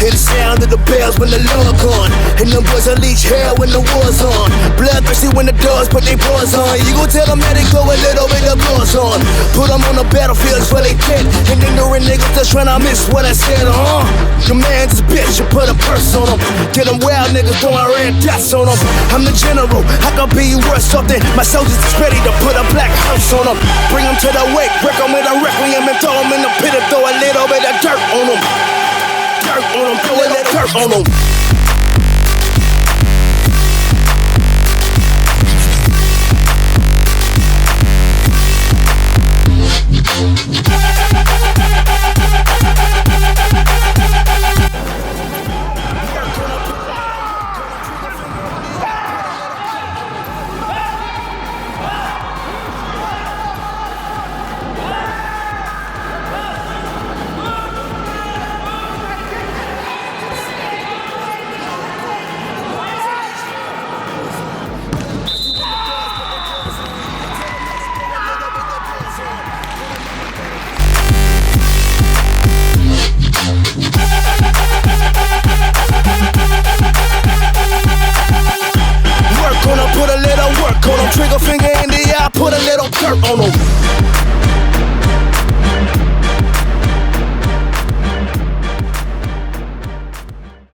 Hear the sound of the bells when the Lord gone, and them boys unleash hell when the war's on. Bloodthirsty when the dogs put their paws on. You gon' tell them that they go a little bit of gloss on. Put them on the battlefield where they dead, and ignorant niggas just tryna miss what I said, Your man's a bitch, you put a purse on them. Get them wild niggas throwing red dots on them. I'm the general, I can be worth something. My soldiers is ready to put a black house on them. Bring them to the wake, wreck them with a requiem, and throw them in the pit and throw a little bit of dirt on them. Dirt on them, throw a little dirt on them. Put a little work on them, trigger finger in the eye, put a little dirt on them.